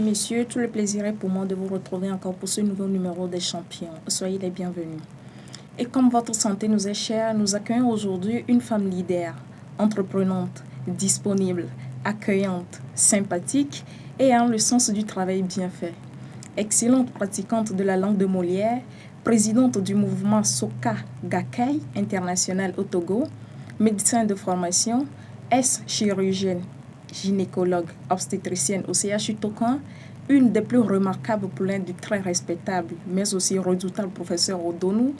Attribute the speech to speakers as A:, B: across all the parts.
A: messieurs, tout le plaisir est pour moi de vous retrouver encore pour ce nouveau numéro des champions. Soyez les bienvenus. Et comme votre santé nous est chère, nous accueillons aujourd'hui une femme leader, entreprenante, disponible, accueillante, sympathique et ayant le sens du travail bien fait. Excellente pratiquante de la langue de Molière, présidente du mouvement Soka Gakkai international au Togo, médecin de formation, chirurgienne, gynécologue, obstétricienne au CHU Tokan, une des plus remarquables poulains du très respectable, mais aussi redoutable professeur Odonou,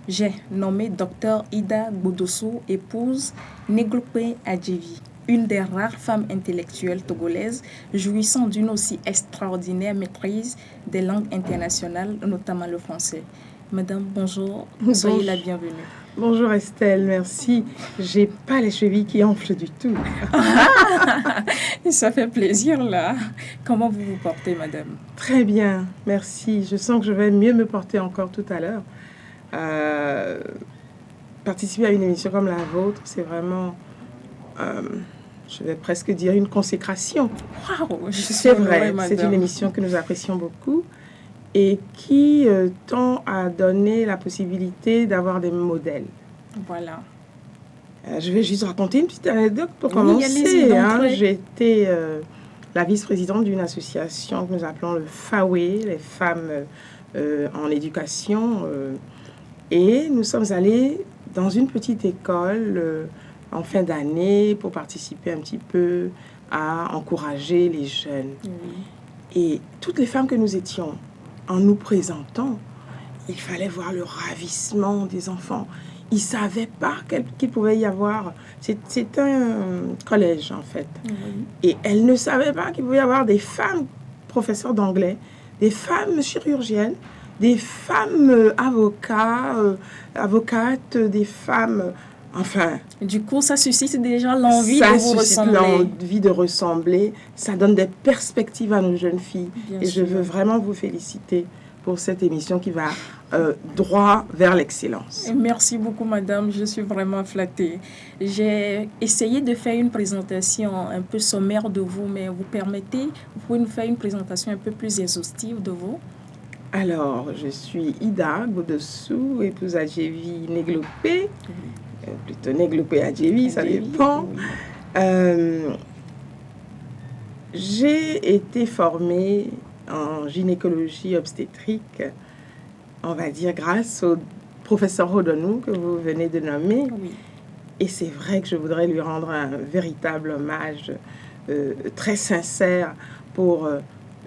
A: j'ai nommé Dr Ida Gbodossou, épouse Néglopé Adjevi, une des rares femmes intellectuelles togolaises jouissant d'une aussi extraordinaire maîtrise des langues internationales, notamment le français. Madame, bonjour, soyez la bienvenue.
B: Bonjour Estelle, merci. J'ai pas les chevilles qui enflent du tout.
A: Ça fait plaisir là. Comment vous vous portez, madame?
B: Très bien, merci. Je sens que je vais mieux me porter encore tout à l'heure. Participer à une émission comme la vôtre, c'est vraiment, je vais presque dire, une consécration.
A: Waouh,
B: c'est vrai, c'est une émission que nous apprécions beaucoup et qui tend à donner la possibilité d'avoir des modèles.
A: Voilà.
B: Je vais juste raconter une petite anecdote pour commencer. J'ai été la vice-présidente d'une association que nous appelons le FAWE, les femmes en éducation. Et nous sommes allés dans une petite école en fin d'année pour participer un petit peu à encourager les jeunes. Et toutes les femmes que nous étions, en nous présentant, il fallait voir le ravissement des enfants. Ils ne savaient pas qu'il pouvait y avoir... C'est un collège, en fait. Et elles ne savaient pas qu'il pouvait y avoir des femmes professeurs d'anglais, des femmes chirurgiennes, des femmes avocates, des femmes... Enfin...
A: Du coup, ça suscite déjà l'envie de vous ressembler. Ça suscite
B: l'envie de ressembler. Ça donne des perspectives à nos jeunes filles.
A: Bien
B: et
A: sûr.
B: Je veux vraiment vous féliciter pour cette émission qui va droit vers l'excellence.
A: Merci beaucoup, madame. Je suis vraiment flattée. J'ai essayé de faire une présentation un peu sommaire de vous, mais vous pouvez nous faire une présentation un peu plus exhaustive de vous?
B: Alors, je suis Ida Gbodossou, épouse Adjevi Néglopé. Plutôt Néglopé Adjevi, ça dépend. J'ai été formée en gynécologie obstétrique, on va dire grâce au professeur Odonou que vous venez de nommer.
A: Oui.
B: Et c'est vrai que je voudrais lui rendre un véritable hommage très sincère pour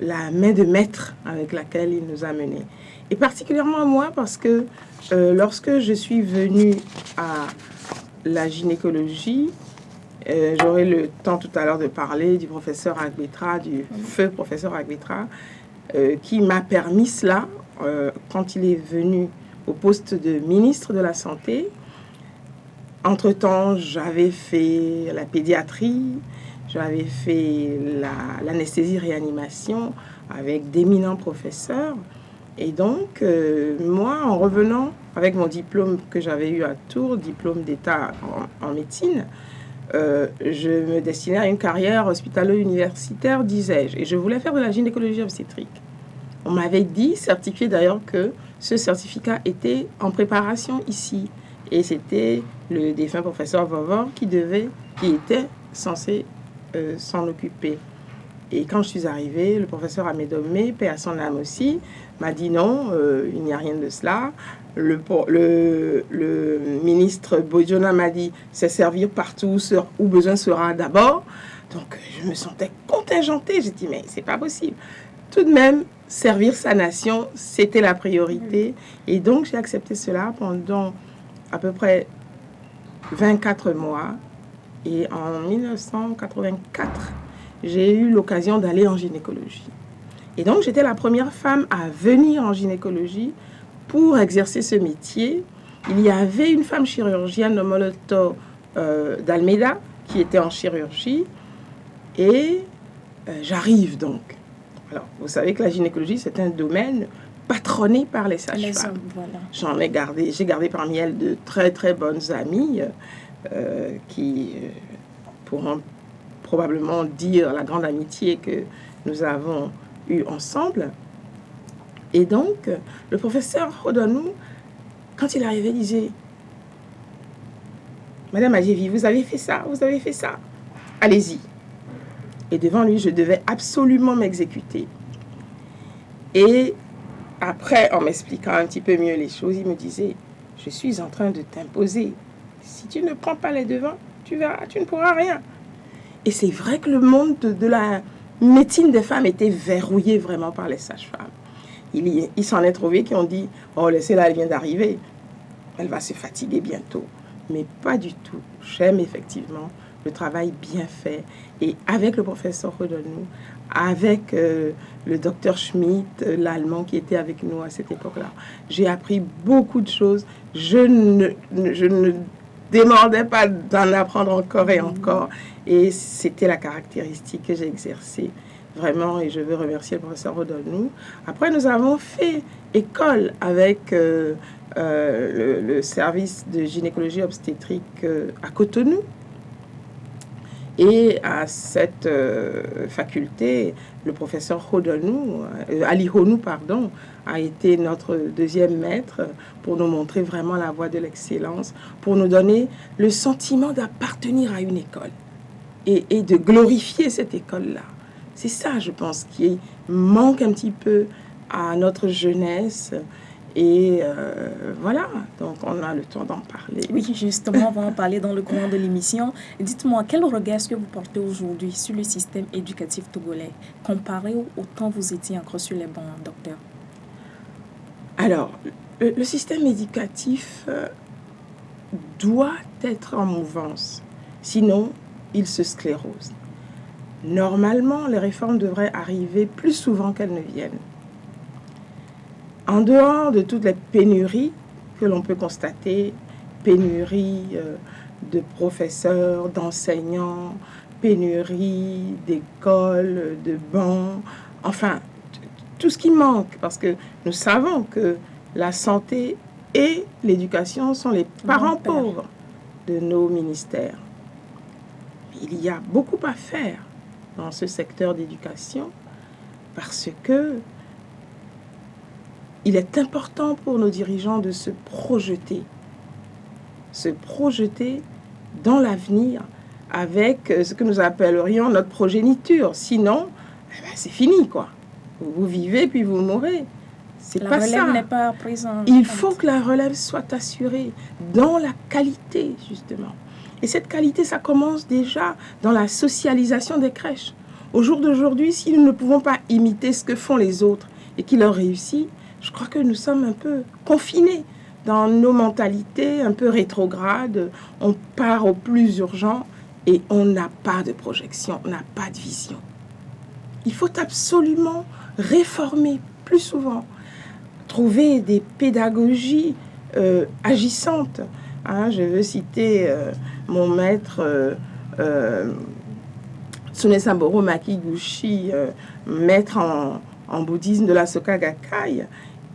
B: la main de maître avec laquelle il nous a menés. Et particulièrement moi parce que lorsque je suis venue à la gynécologie, j'aurai le temps tout à l'heure de parler du professeur Agbetra, du feu professeur Agbetra, qui m'a permis cela quand il est venu au poste de ministre de la Santé. Entre-temps, j'avais fait la pédiatrie, j'avais fait l'anesthésie-réanimation avec d'éminents professeurs. Et donc, moi, en revenant avec mon diplôme que j'avais eu à Tours, diplôme d'État en médecine, je me destinais à une carrière hospitalo-universitaire, disais-je. Et je voulais faire de la gynécologie obstétrique. On m'avait dit, certifié d'ailleurs, que ce certificat était en préparation ici. Et c'était le défunt professeur Vovor qui était censé s'en occuper. Et quand je suis arrivée, le professeur Amédomé, paix à son âme aussi, m'a dit non, il n'y a rien de cela. Le ministre Bodjona m'a dit, c'est servir partout où besoin sera d'abord. Donc, je me sentais contingentée. J'ai dit, mais c'est pas possible. Tout de même, servir sa nation, c'était la priorité. Et donc, j'ai accepté cela pendant à peu près 24 mois. Et en 1984, j'ai eu l'occasion d'aller en gynécologie. Et donc, j'étais la première femme à venir en gynécologie pour exercer ce métier. Il y avait une femme chirurgienne, Nomoloto d'Almeida, qui était en chirurgie. Et j'arrive donc. Alors, vous savez que la gynécologie, c'est un domaine patronné par les sages-femmes. Voilà. J'ai gardé parmi elles de très, très bonnes amies qui pourront probablement dire la grande amitié que nous avons eu ensemble. Et donc, le professeur Rodonou, quand il arrivait, disait « Madame Adjevi, vous avez fait ça, allez-y ». Et devant lui, je devais absolument m'exécuter. Et après, en m'expliquant un petit peu mieux les choses, il me disait « Je suis en train de t'imposer. Si tu ne prends pas les devants, tu verras, tu ne pourras rien. » Et c'est vrai que le monde de la médecine des femmes était verrouillé vraiment par les sages-femmes. Il s'en est trouvé qui ont dit « Oh, laissez-la, elle vient d'arriver. Elle va se fatiguer bientôt. » Mais pas du tout. J'aime effectivement le travail bien fait. Et avec le professeur Rodonou, avec le docteur Schmidt, l'allemand qui était avec nous à cette époque-là, j'ai appris beaucoup de choses. Je ne démordais pas d'en apprendre encore et encore. Et c'était la caractéristique que j'ai exercée vraiment, et je veux remercier le professeur Rodonou. Après, nous avons fait école avec le service de gynécologie obstétrique à Cotonou. Et à cette faculté, le professeur Ali Honou, a été notre deuxième maître pour nous montrer vraiment la voie de l'excellence, pour nous donner le sentiment d'appartenir à une école et de glorifier cette école-là. C'est ça, je pense, qui manque un petit peu à notre jeunesse. Et voilà, donc on a le temps d'en parler.
A: Oui, justement, on va en parler dans le courant de l'émission. Dites-moi, quel regard est-ce que vous portez aujourd'hui sur le système éducatif togolais, comparé au temps où vous étiez encore sur les bancs, docteur?
B: Alors, le système éducatif doit être en mouvance, sinon il se sclérose. Normalement, les réformes devraient arriver plus souvent qu'elles ne viennent. En dehors de toutes les pénuries que l'on peut constater, pénurie de professeurs, d'enseignants, pénurie d'écoles, de bancs, enfin, tout ce qui manque, parce que nous savons que la santé et l'éducation sont les parents pauvres de nos ministères. Il y a beaucoup à faire dans ce secteur d'éducation parce que il est important pour nos dirigeants de se projeter dans l'avenir avec ce que nous appellerions notre progéniture. Sinon, c'est fini, quoi. Vous vivez puis vous mourrez. C'est pas ça.
A: La relève n'est pas prise en compte.
B: Il faut que la relève soit assurée dans la qualité, justement. Et cette qualité, ça commence déjà dans la socialisation des crèches. Au jour d'aujourd'hui, si nous ne pouvons pas imiter ce que font les autres et qui leur réussit, je crois que nous sommes un peu confinés dans nos mentalités, un peu rétrogrades. On part au plus urgent et on n'a pas de projection, on n'a pas de vision. Il faut absolument réformer plus souvent, trouver des pédagogies agissantes. Je veux citer mon maître Tsune Samboro Makiguchi, maître en bouddhisme de la Soka Gakkai,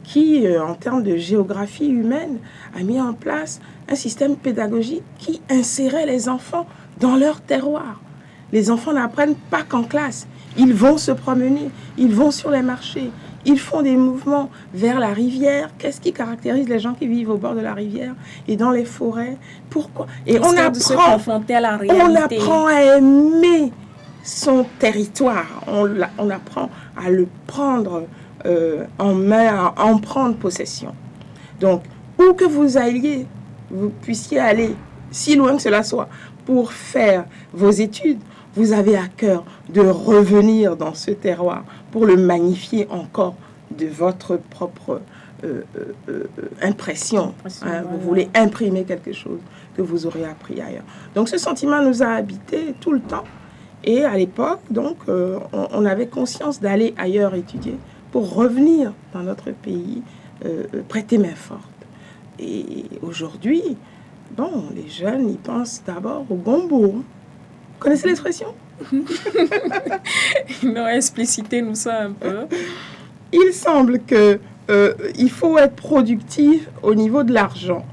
B: qui, en termes de géographie humaine, a mis en place un système pédagogique qui insérait les enfants dans leur terroir. Les enfants n'apprennent pas qu'en classe. Ils vont se promener, ils vont sur les marchés, ils font des mouvements vers la rivière. Qu'est-ce qui caractérise les gens qui vivent au bord de la rivière et dans les forêts? Pourquoi? Et on apprend à aimer son territoire. On apprend à le prendre en main, à en prendre possession. Donc, où que vous alliez, vous puissiez aller, si loin que cela soit, pour faire vos études, vous avez à cœur de revenir dans ce terroir pour le magnifier encore de votre propre impression. Vous voulez imprimer quelque chose que vous aurez appris ailleurs. Donc, ce sentiment nous a habités tout le temps. Et à l'époque, donc, on avait conscience d'aller ailleurs étudier pour revenir dans notre pays, prêter main forte. Et aujourd'hui, bon, les jeunes, ils pensent d'abord au gombo. Vous connaissez l'expression?
A: Non, explicitez-nous ça un peu.
B: Il semble que il faut être productif au niveau de l'argent.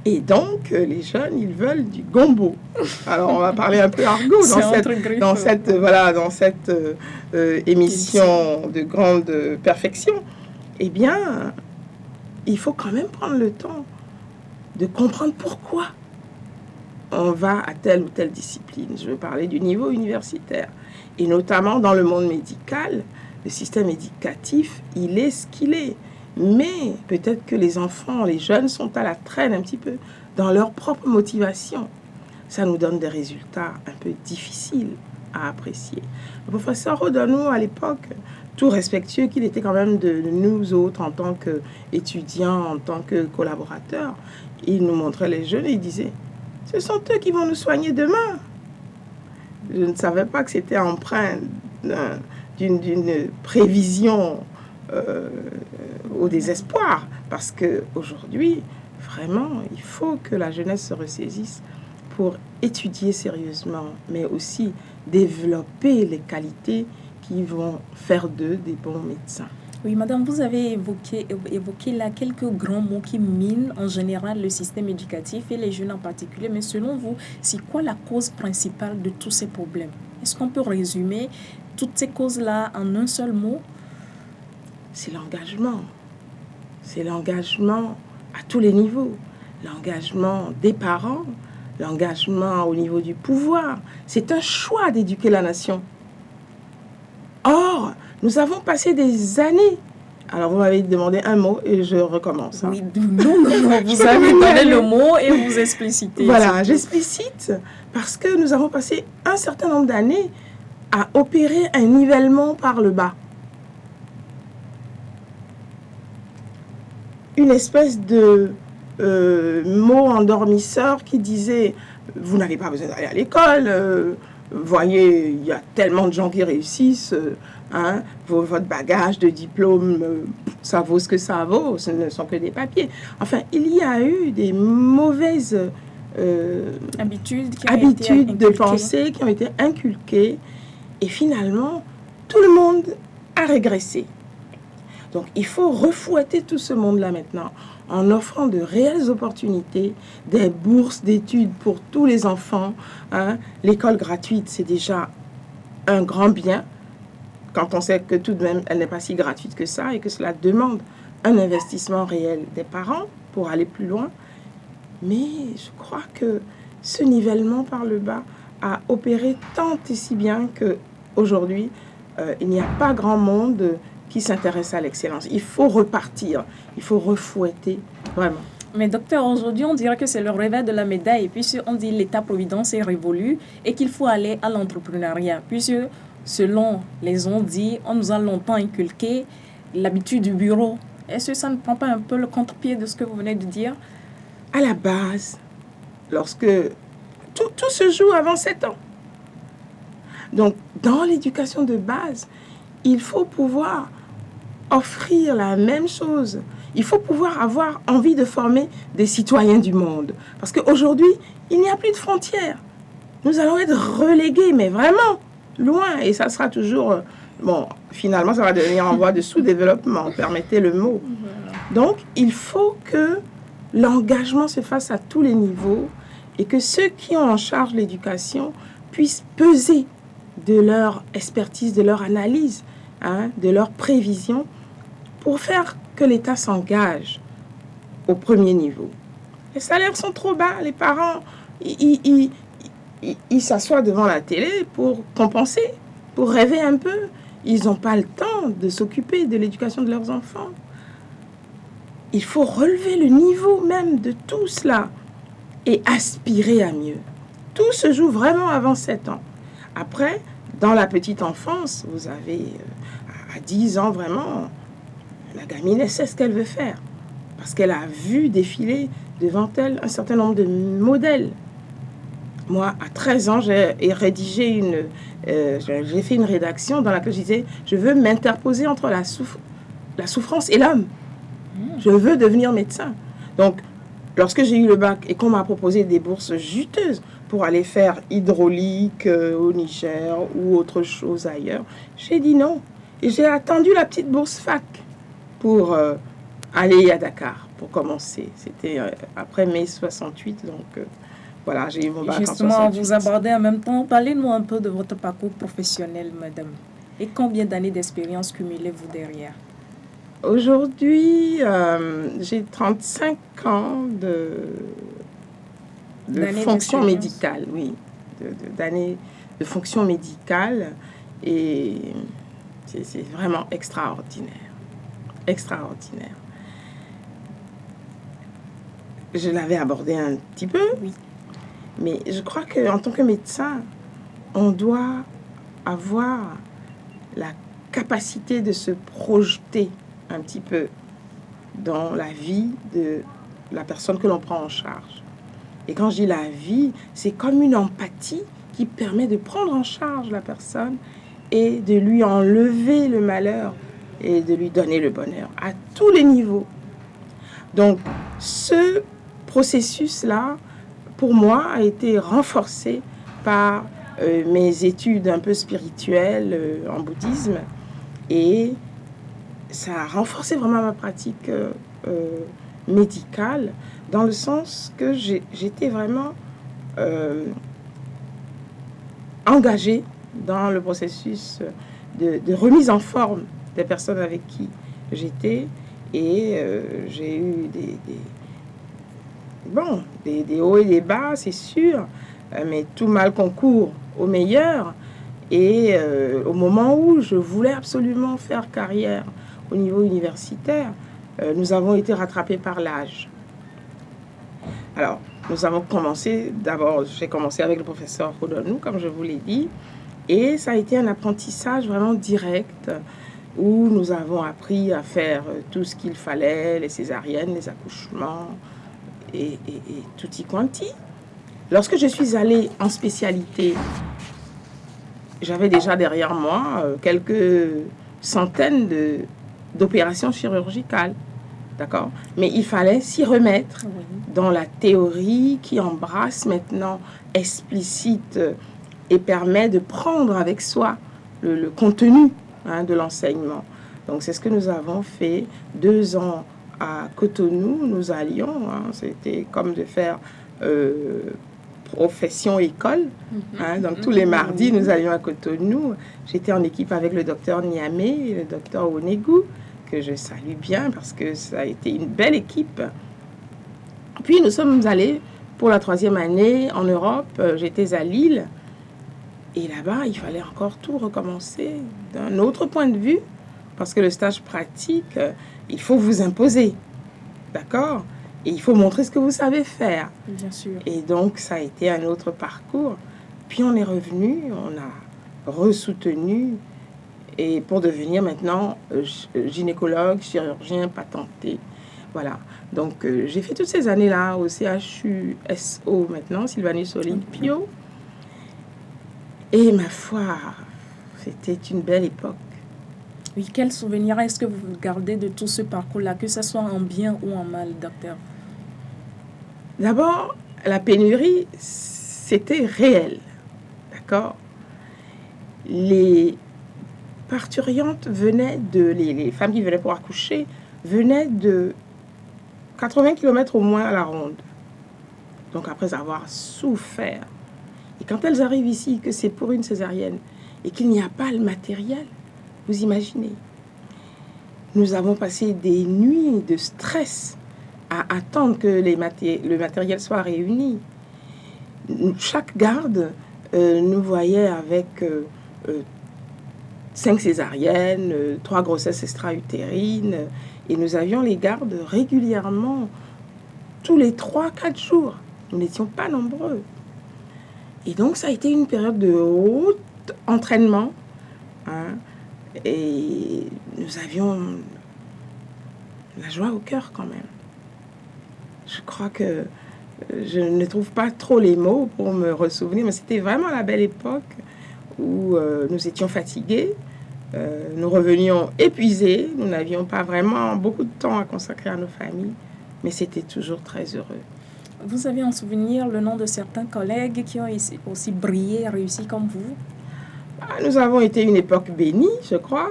B: Et donc, les jeunes, ils veulent du gombo. Alors, on va parler un peu argot dans cette émission de grande perfection. Eh bien, il faut quand même prendre le temps de comprendre pourquoi on va à telle ou telle discipline. Je veux parler du niveau universitaire. Et notamment dans le monde médical, le système éducatif, il est ce qu'il est. Mais peut-être que les enfants, les jeunes sont à la traîne un petit peu dans leur propre motivation. Ça nous donne des résultats un peu difficiles à apprécier. Le professeur Rodano, à l'époque, tout respectueux qu'il était quand même de nous autres en tant qu'étudiants, en tant que collaborateurs, il nous montrait les jeunes et il disait « Ce sont eux qui vont nous soigner demain ». Je ne savais pas que c'était empreint d'une prévision au désespoir, parce qu'aujourd'hui, vraiment, il faut que la jeunesse se ressaisisse pour étudier sérieusement, mais aussi développer les qualités qui vont faire d'eux des bons médecins.
A: Oui, madame, vous avez évoqué là quelques grands mots qui minent en général le système éducatif et les jeunes en particulier. Mais selon vous, c'est quoi la cause principale de tous ces problèmes? Est-ce qu'on peut résumer toutes ces causes-là en un seul mot?
B: C'est l'engagement. C'est l'engagement à tous les niveaux. L'engagement des parents, l'engagement au niveau du pouvoir. C'est un choix d'éduquer la nation. Or, nous avons passé des années. Alors, vous m'avez demandé un mot et je recommence.
A: Oui, non, vous avez donné le mot et vous explicitez.
B: Voilà, j'explicite parce que nous avons passé un certain nombre d'années à opérer un nivellement par le bas. Une espèce de mot endormisseur qui disait « Vous n'avez pas besoin d'aller à l'école, voyez, il y a tellement de gens qui réussissent, hein, votre bagage de diplôme, ça vaut ce que ça vaut, ce ne sont que des papiers. » Enfin, il y a eu des mauvaises habitudes de pensée qui ont été inculquées et finalement, tout le monde a régressé. Donc, il faut refouetter tout ce monde-là maintenant en offrant de réelles opportunités, des bourses d'études pour tous les enfants. Hein. L'école gratuite, c'est déjà un grand bien, quand on sait que tout de même, elle n'est pas si gratuite que ça et que cela demande un investissement réel des parents pour aller plus loin. Mais je crois que ce nivellement par le bas a opéré tant et si bien qu'aujourd'hui, il n'y a pas grand monde qui s'intéresse à l'excellence. Il faut repartir, il faut refouetter, vraiment.
A: Mais docteur, aujourd'hui, on dirait que c'est le revers de la médaille. Et puis, on dit l'État-providence est révolu et qu'il faut aller à l'entrepreneuriat. Puisque, selon les on dit, on nous a longtemps inculqué l'habitude du bureau. Est-ce que ça ne prend pas un peu le contre-pied de ce que vous venez de dire?
B: À la base, lorsque tout se joue avant 7 ans. Donc, dans l'éducation de base, il faut pouvoir offrir la même chose. Il faut pouvoir avoir envie de former des citoyens du monde. Parce qu'aujourd'hui, il n'y a plus de frontières. Nous allons être relégués, mais vraiment loin. Et ça sera toujours... Bon, finalement, ça va devenir en voie de sous-développement, permettez le mot. Donc, il faut que l'engagement se fasse à tous les niveaux et que ceux qui ont en charge l'éducation puissent peser de leur expertise, de leur analyse, hein, de leur prévision, pour faire que l'État s'engage au premier niveau. Les salaires sont trop bas, les parents, ils s'assoient devant la télé pour compenser, pour rêver un peu. Ils n'ont pas le temps de s'occuper de l'éducation de leurs enfants. Il faut relever le niveau même de tout cela et aspirer à mieux. Tout se joue vraiment avant 7 ans. Après, dans la petite enfance, vous avez à 10 ans vraiment, la gamine, elle sait ce qu'elle veut faire. Parce qu'elle a vu défiler devant elle un certain nombre de modèles. Moi, à 13 ans, j'ai rédigé j'ai fait une rédaction dans laquelle je disais « Je veux m'interposer entre la souffrance et l'homme. Je veux devenir médecin. » Donc, lorsque j'ai eu le bac et qu'on m'a proposé des bourses juteuses pour aller faire hydraulique au Niger ou autre chose ailleurs, j'ai dit non. Et j'ai attendu la petite bourse fac pour aller à Dakar. pour commencer. C'était après mai 68, donc voilà, j'ai eu mon bac en
A: Justement,
B: 68.
A: vous abordez en même temps, parlez-nous un peu de votre parcours professionnel, madame. Et combien d'années d'expérience cumulez-vous derrière?
B: Aujourd'hui, j'ai 35 ans de
A: D'années
B: fonction
A: d'expérience.
B: médicale, oui, d'années de fonction médicale, et c'est vraiment extraordinaire, extraordinaire. Je l'avais abordé un petit peu,
A: Oui.
B: mais je crois qu'en tant que médecin, on doit avoir la capacité de se projeter un petit peu dans la vie de la personne que l'on prend en charge. Et quand je dis la vie, c'est comme une empathie qui permet de prendre en charge la personne et de lui enlever le malheur et de lui donner le bonheur à tous les niveaux. Donc, ce processus-là, pour moi, a été renforcé par mes études un peu spirituelles en bouddhisme, et ça a renforcé vraiment ma pratique médicale, dans le sens que j'étais vraiment engagée dans le processus de remise en forme des personnes avec qui j'étais, et j'ai eu des hauts et des bas, c'est sûr, mais tout mal concourt au meilleur. Et au moment où je voulais absolument faire carrière au niveau universitaire, nous avons été rattrapés par l'âge. Alors, nous avons commencé, d'abord, j'ai commencé avec le professeur Rodonou, comme je vous l'ai dit, et ça a été un apprentissage vraiment direct, où nous avons appris à faire tout ce qu'il fallait, les césariennes, les accouchements, et tutti quanti. Lorsque je suis allée en spécialité, j'avais déjà derrière moi quelques centaines d'opérations chirurgicales, d'accord? Mais il fallait s'y remettre dans la théorie qui embrasse maintenant, explicite et permet de prendre avec soi le contenu de l'enseignement. Donc c'est ce que nous avons fait 2 ans à Cotonou. Nous allions, c'était comme de faire profession-école. Donc tous les mardis, nous allions à Cotonou. J'étais en équipe avec le docteur Niamé et le docteur Onegou, que je salue bien parce que ça a été une belle équipe. Puis nous sommes allés pour la 3e année en Europe. J'étais à Lille. Et là-bas, il fallait encore tout recommencer d'un autre point de vue, parce que le stage pratique, il faut vous imposer, d'accord? Et il faut montrer ce que vous savez faire.
A: Bien sûr.
B: Et donc, ça a été un autre parcours. Puis on est revenu, on a ressoutenu, et pour devenir maintenant gynécologue, chirurgien patenté. Voilà. Donc, j'ai fait toutes ces années-là au CHUSO maintenant, Sylvanus Olympio. Et ma foi, c'était une belle époque.
A: Oui, quel souvenir est-ce que vous gardez de tout ce parcours-là, que ce soit en bien ou en mal, docteur?
B: D'abord, la pénurie, c'était réel, d'accord? Les parturientes venaient les femmes qui venaient pour accoucher venaient de 80 km au moins à la ronde. Donc après avoir souffert. Et quand elles arrivent ici, que c'est pour une césarienne et qu'il n'y a pas le matériel, vous imaginez. Nous avons passé des nuits de stress à attendre que le matériel soit réuni. Chaque garde nous voyait avec 5 césariennes, 3 grossesses extra-utérines, et nous avions les gardes régulièrement, tous les 3-4 jours. Nous n'étions pas nombreux. Et donc, ça a été une période de haut entraînement. Et nous avions la joie au cœur quand même. Je crois que je ne trouve pas trop les mots pour me ressouvenir, mais c'était vraiment la belle époque où nous étions fatigués, nous revenions épuisés, nous n'avions pas vraiment beaucoup de temps à consacrer à nos familles, mais c'était toujours très heureux.
A: Vous avez en souvenir le nom de certains collègues qui ont aussi brillé, réussi comme vous?
B: Nous avons été une époque bénie, je crois,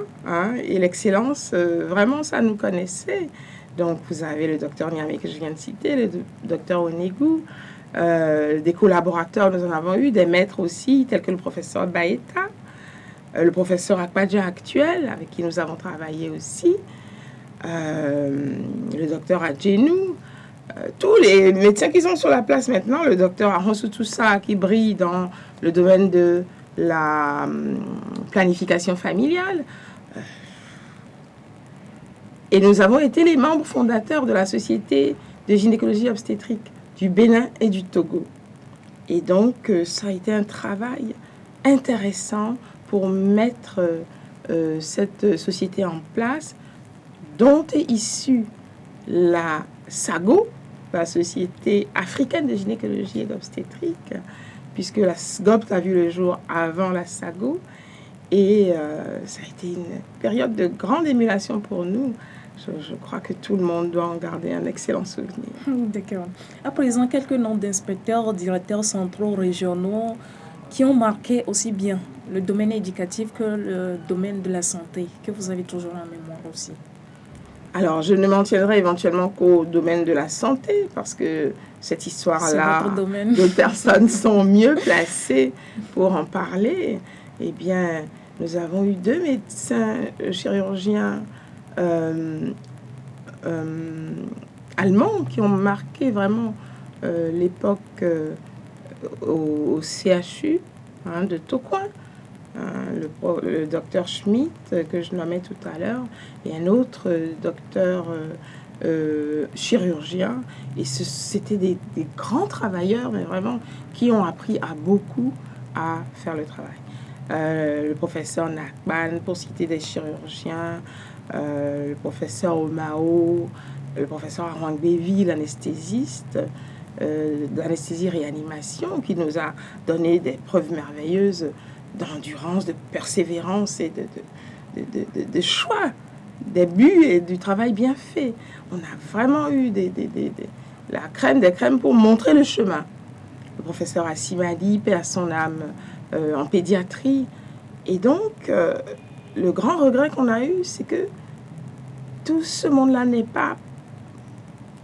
B: et l'excellence, vraiment, ça nous connaissait. Donc, vous avez le docteur Niamey que je viens de citer, le docteur Onegou, des collaborateurs, nous en avons eu, des maîtres aussi, tels que le professeur Baeta, le professeur Akpadja actuel, avec qui nous avons travaillé aussi, le docteur Adjenou, tous les médecins qui sont sur la place maintenant, le docteur Aronsou Toussa qui brille dans le domaine de la planification familiale. Et nous avons été les membres fondateurs de la Société de gynécologie obstétrique du Bénin et du Togo. Et donc, ça a été un travail intéressant pour mettre cette société en place, dont est issue la SAGO, la Société africaine de gynécologie et d'obstétrique, puisque la SGOP a vu le jour avant la SAGO. Et ça a été une période de grande émulation pour nous. Je crois que tout le monde doit en garder un excellent souvenir.
A: D'accord. À présent, quelques noms d'inspecteurs, directeurs centraux, régionaux qui ont marqué aussi bien le domaine éducatif que le domaine de la santé, que vous avez toujours en mémoire aussi.
B: Alors, je ne m'en tiendrai éventuellement qu'au domaine de la santé, parce que cette histoire-là, d'autres personnes sont mieux placées pour en parler. Eh bien, nous avons eu 2 médecins chirurgiens allemands qui ont marqué vraiment l'époque au CHU de Tocoin. Le docteur Schmitt, que je nommais tout à l'heure, et un autre docteur chirurgien. Et c'était des grands travailleurs, mais vraiment, qui ont appris à beaucoup à faire le travail. Le professeur Nakban, pour citer des chirurgiens, le professeur Omao, le professeur Arwang Bevi, l'anesthésiste, d'anesthésie-réanimation, qui nous a donné des preuves merveilleuses d'endurance, de persévérance et de choix, des buts et du travail bien fait. On a vraiment eu la crème des crèmes pour montrer le chemin. Le professeur Assimadi, paix à son âme, en pédiatrie. Et donc, le grand regret qu'on a eu, c'est que tout ce monde-là n'ait pas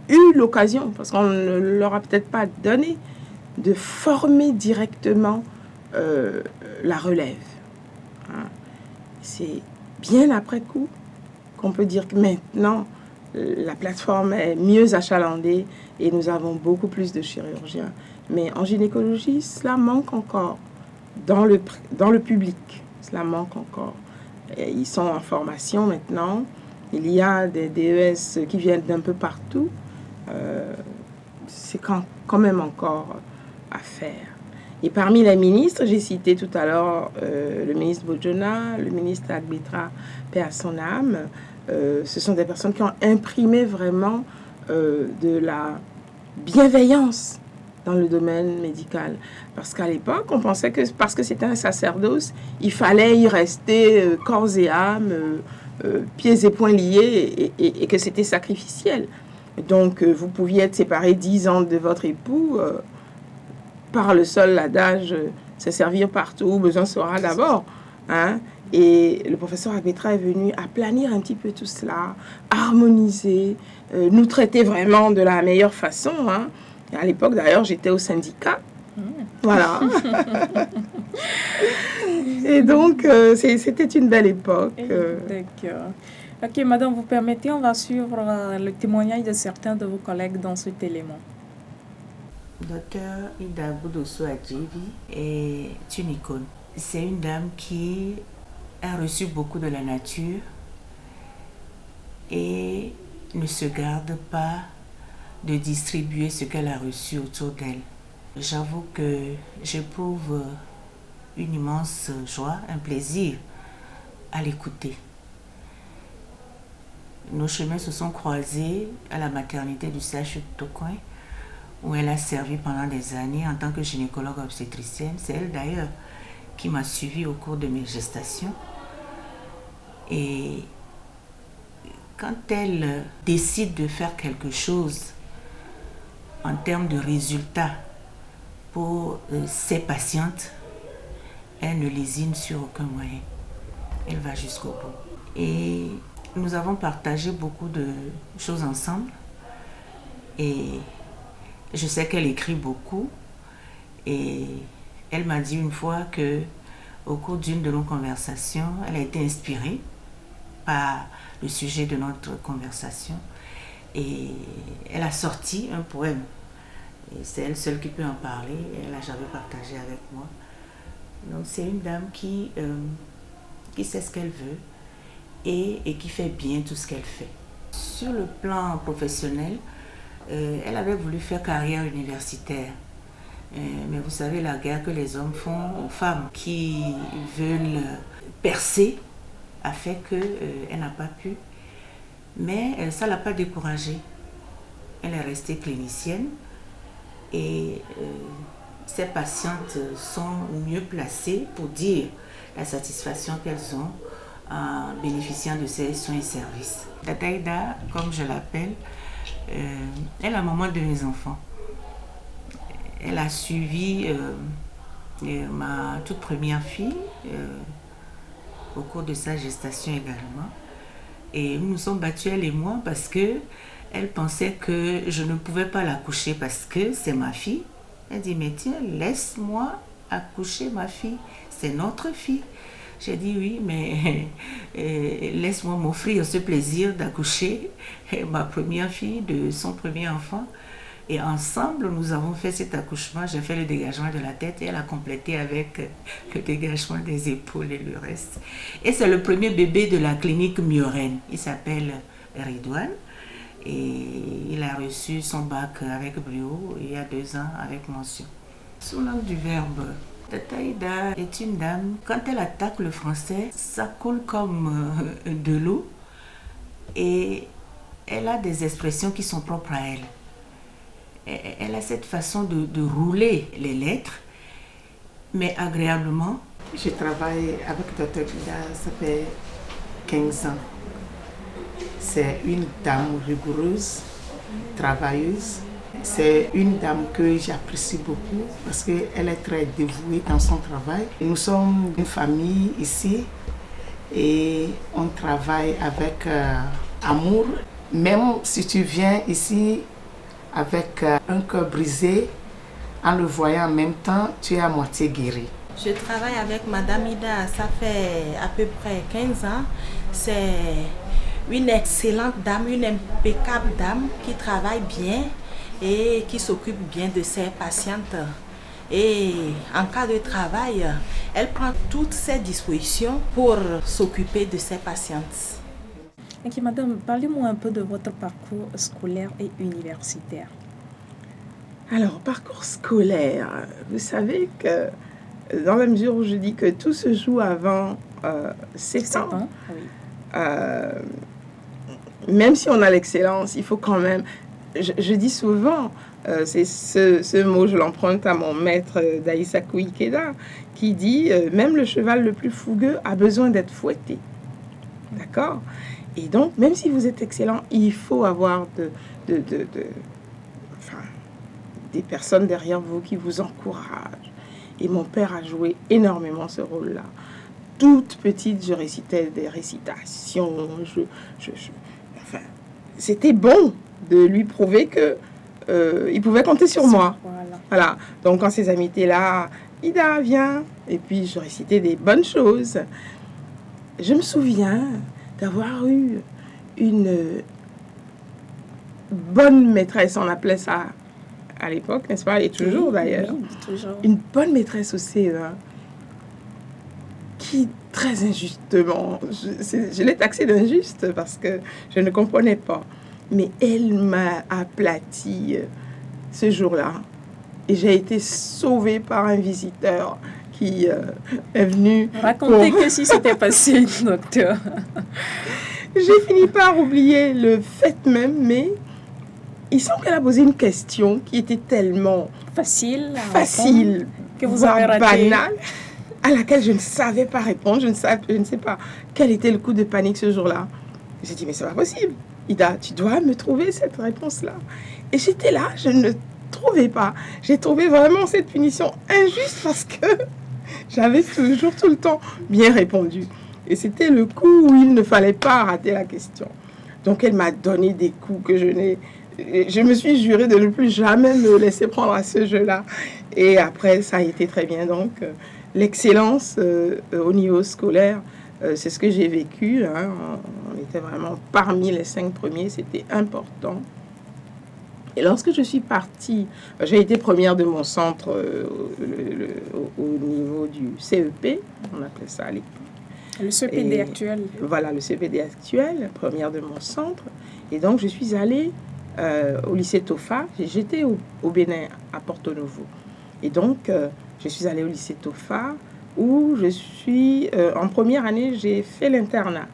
B: eu l'occasion, parce qu'on ne leur a peut-être pas donné, de former directement la relève. C'est bien après coup qu'on peut dire que maintenant, la plateforme est mieux achalandée et nous avons beaucoup plus de chirurgiens. Mais en gynécologie, cela manque encore dans le public. Cela manque encore. Et ils sont en formation maintenant. Il y a des DES qui viennent d'un peu partout. C'est quand même encore à faire. Et parmi les ministres, j'ai cité tout à l'heure le ministre Bojona, le ministre Agbetra, paix à son âme. Ce sont des personnes qui ont imprimé vraiment de la bienveillance dans le domaine médical. Parce qu'à l'époque, on pensait que parce que c'était un sacerdoce, il fallait y rester corps et âme, pieds et poings liés, et que c'était sacrificiel. Donc, vous pouviez être séparés 10 ans de votre époux par le seul adage se servir partout où besoin sera d'abord. Et le professeur Agbetra est venu aplanir un petit peu tout cela, harmoniser, nous traiter vraiment de la meilleure façon. Et à l'époque, d'ailleurs, j'étais au syndicat. Voilà. Et donc, c'était une belle époque.
A: D'accord. Ok, madame, vous permettez, on va suivre le témoignage de certains de vos collègues dans cet élément.
C: Docteur Ida Boudosso Adjevi est une icône. C'est une dame qui a reçu beaucoup de la nature et ne se garde pas de distribuer ce qu'elle a reçu autour d'elle. J'avoue que j'éprouve une immense joie, un plaisir à l'écouter. Nos chemins se sont croisés à la maternité du CHU de Tocoin, où elle a servi pendant des années en tant que gynécologue obstétricienne. C'est elle d'ailleurs qui m'a suivie au cours de mes gestations. Et quand elle décide de faire quelque chose en termes de résultats pour ses patientes, elle ne lésine sur aucun moyen. Elle va jusqu'au bout. Et nous avons partagé beaucoup de choses ensemble. Et je sais qu'elle écrit beaucoup. Et elle m'a dit une fois que, au cours d'une de nos conversations, elle a été inspirée par le sujet de notre conversation. Et elle a sorti un poème. Et c'est elle seule qui peut en parler. Elle n'a jamais partagé avec moi. Donc c'est une dame qui sait ce qu'elle veut et qui fait bien tout ce qu'elle fait. Sur le plan professionnel, elle avait voulu faire carrière universitaire. Mais vous savez, la guerre que les hommes font aux femmes qui veulent percer a fait qu'elle n'a pas pu. Mais ça ne l'a pas découragée. Elle est restée clinicienne et ces patientes sont mieux placées pour dire la satisfaction qu'elles ont en bénéficiant de ces soins et services. Tata Ida, comme je l'appelle, est la maman de mes enfants. Elle a suivi ma toute première fille au cours de sa gestation également. Et nous nous sommes battus, elle et moi, parce qu'elle pensait que je ne pouvais pas l'accoucher parce que c'est ma fille. Elle dit, mais tiens, laisse-moi accoucher ma fille, c'est notre fille. J'ai dit oui, mais laisse-moi m'offrir ce plaisir d'accoucher ma première fille de son premier enfant. Et ensemble, nous avons fait cet accouchement. J'ai fait le dégagement de la tête et elle a complété avec le dégagement des épaules et le reste. Et c'est le premier bébé de la clinique Mioren. Il s'appelle Ridouane et il a reçu son bac avec brio il y a 2 ans avec mention. Sous l'angle du verbe, Tata Ida est une dame, quand elle attaque le français, ça coule comme de l'eau et elle a des expressions qui sont propres à elle. Elle a cette façon de rouler les lettres, mais agréablement.
D: Je travaille avec Dr. Ida, ça fait 15 ans. C'est une dame rigoureuse, travailleuse. C'est une dame que j'apprécie beaucoup parce qu'elle est très dévouée dans son travail. Nous sommes une famille ici et on travaille avec amour. Même si tu viens ici avec un cœur brisé, en le voyant en même temps, tu es à moitié guéri.
E: Je travaille avec Madame Ida, ça fait à peu près 15 ans. C'est une excellente dame, une impeccable dame qui travaille bien et qui s'occupe bien de ses patientes. Et en cas de travail, elle prend toutes ses dispositions pour s'occuper de ses patientes.
A: Ok, madame, parlez-moi un peu de votre parcours scolaire et universitaire.
B: Alors, parcours scolaire, vous savez que dans la mesure où je dis que tout se joue avant 7 ans,
A: oui.
B: Même si on a l'excellence, il faut quand même... Je dis souvent, c'est ce mot, je l'emprunte à mon maître Daisaku Ikeda, qui dit même le cheval le plus fougueux a besoin d'être fouetté. D'accord ? Et donc, même si vous êtes excellent, il faut avoir des personnes derrière vous qui vous encouragent. Et mon père a joué énormément ce rôle-là. Toute petite, je récitais des récitations. Enfin, c'était bon de lui prouver que il pouvait compter sur moi. Voilà. Donc, quand ses amis étaient là, Ida, viens. Et puis, je récitais des bonnes choses. Je me souviens d'avoir eu une bonne maîtresse, on appelait ça à l'époque, n'est-ce pas? Et toujours d'ailleurs.
A: Oui, toujours.
B: Une bonne maîtresse au CE1 qui, très injustement, je l'ai taxée d'injuste parce que je ne comprenais pas. Mais elle m'a aplati ce jour-là. Et j'ai été sauvée par un visiteur qui est venu...
A: Racontez que si c'était passé, docteur.
B: J'ai fini par oublier le fait même, mais il semble qu'elle a posé une question qui était tellement
A: facile
B: que vous avez raté, banale, à laquelle je ne savais pas répondre. Je ne sais pas quel était le coup de panique ce jour-là. J'ai dit, mais c'est pas possible. Ida, tu dois me trouver cette réponse-là. Et j'étais là, je ne trouvais pas. J'ai trouvé vraiment cette punition injuste parce que j'avais toujours, tout le temps, bien répondu. Et c'était le coup où il ne fallait pas rater la question. Donc elle m'a donné des coups que je me suis juré de ne plus jamais me laisser prendre à ce jeu-là. Et après, ça a été très bien. Donc, l'excellence au niveau scolaire, c'est ce que j'ai vécu. Hein. On était vraiment parmi les 5 premiers, c'était important. Et lorsque je suis partie, j'ai été première de mon centre au niveau du CEP, on appelait ça à l'époque.
A: Le CPD actuel.
B: Voilà, le CPD actuel, première de mon centre. Et donc, je suis allée au lycée Tofa. J'étais au Bénin, à Porto Novo. Et donc, je suis allée au lycée Tofa, où je suis... en première année, j'ai fait l'internat.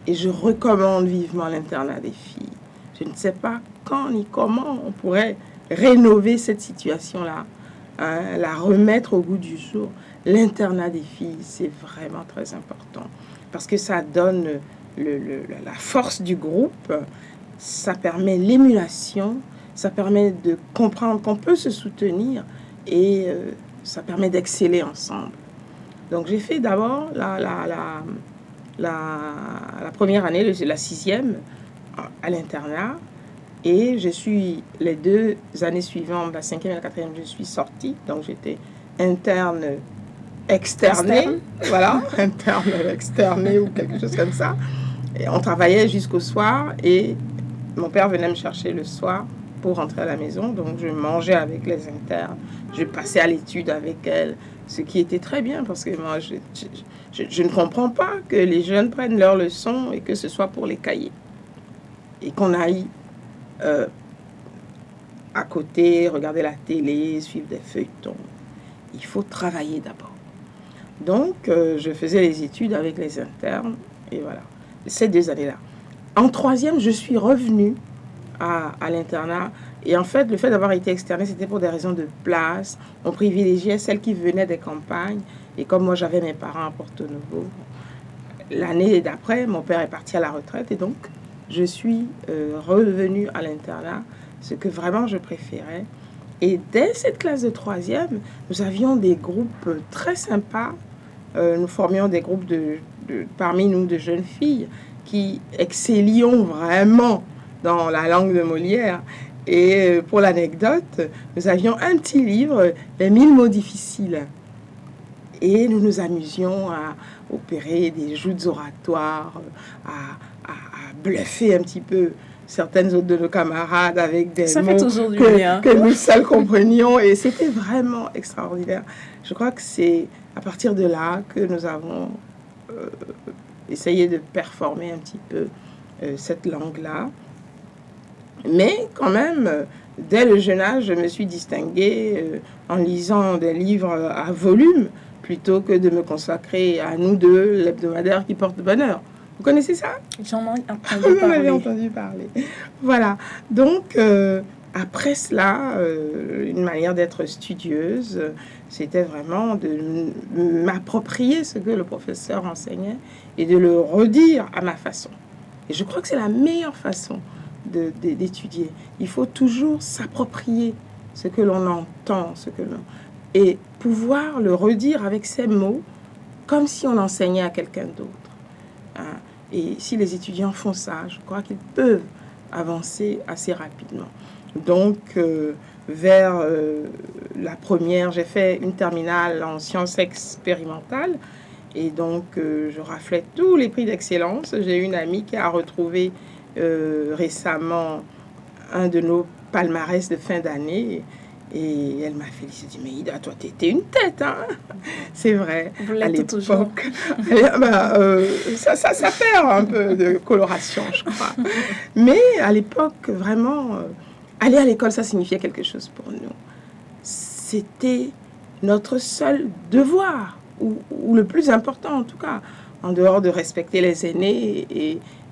B: Et je recommande vivement l'internat des filles. Je ne sais pas quand ni comment on pourrait rénover cette situation-là, hein, la remettre au goût du jour. L'internat des filles, c'est vraiment très important parce que ça donne la force du groupe, ça permet l'émulation, ça permet de comprendre qu'on peut se soutenir et ça permet d'exceller ensemble. Donc j'ai fait d'abord la première année, la 6e, à l'internat. Et je suis, les 2 années suivantes, la 5e et la 4e, je suis sortie. Donc j'étais interne externée. Voilà, interne externée ou quelque chose comme ça. Et on travaillait jusqu'au soir et mon père venait me chercher le soir pour rentrer à la maison. Donc je mangeais avec les internes, je passais à l'étude avec elles, ce qui était très bien parce que moi, je ne comprends pas que les jeunes prennent leurs leçons et que ce soit pour les cahiers. Et qu'on aille à côté, regarder la télé, suivre des feuilletons. Il faut travailler d'abord. Donc, je faisais les études avec les internes, et voilà, ces 2 années-là. En 3e, je suis revenue à l'internat, et en fait, le fait d'avoir été externée, c'était pour des raisons de place. On privilégiait celles qui venaient des campagnes, et comme moi, j'avais mes parents à Porto Novo, l'année d'après, mon père est parti à la retraite, et donc, je suis revenue à l'internat, ce que vraiment je préférais. Et dès cette classe de 3e, nous avions des groupes très sympas. Nous formions des groupes parmi nous de jeunes filles qui excellions vraiment dans la langue de Molière. Et pour l'anecdote, nous avions un petit livre, Les 1000 mots difficiles. Et nous nous amusions à opérer des joutes oratoires, à bluffer un petit peu certaines autres de nos camarades avec des mots que nous seuls comprenions. Et c'était vraiment extraordinaire. Je crois que c'est à partir de là que nous avons essayé de performer un petit peu cette langue-là. Mais quand même, dès le jeune âge, je me suis distinguée en lisant des livres à volume plutôt que de me consacrer à Nous deux, l'hebdomadaire qui porte bonheur. Vous connaissez ça?
A: J'en ai entendu parler.
B: Vous en avez entendu parler. Voilà. Donc, après cela, une manière d'être studieuse, c'était vraiment de m'approprier ce que le professeur enseignait et de le redire à ma façon. Et je crois que c'est la meilleure façon d'étudier. Il faut toujours s'approprier ce que l'on entend, et pouvoir le redire avec ses mots, comme si on enseignait à quelqu'un d'autre. Hein? Et si les étudiants font ça, je crois qu'ils peuvent avancer assez rapidement. Donc, vers la première, j'ai fait une terminale en sciences expérimentales. Et donc, je raflais tous les prix d'excellence. J'ai une amie qui a retrouvé récemment un de nos palmarès de fin d'année. Et elle m'a félicité. Mais Ida, toi, t'étais une tête, hein? C'est vrai.
A: Vous l'êtes toujours.
B: Ça perd un peu de coloration, je crois. Mais à l'époque, vraiment, aller à l'école, ça signifiait quelque chose pour nous. C'était notre seul devoir, ou le plus important en tout cas, en dehors de respecter les aînés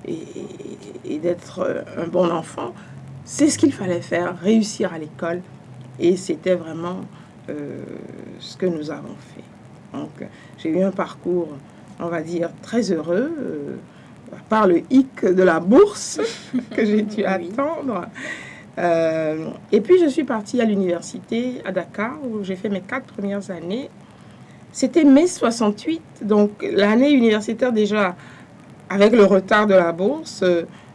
B: et d'être un bon enfant. C'est ce qu'il fallait faire, réussir à l'école. Et c'était vraiment ce que nous avons fait. Donc, j'ai eu un parcours, on va dire, très heureux, à part le hic de la bourse que j'ai dû attendre. Et puis, je suis partie à l'université à Dakar, où j'ai fait mes 4 premières années. C'était mai 68, donc l'année universitaire déjà, avec le retard de la bourse.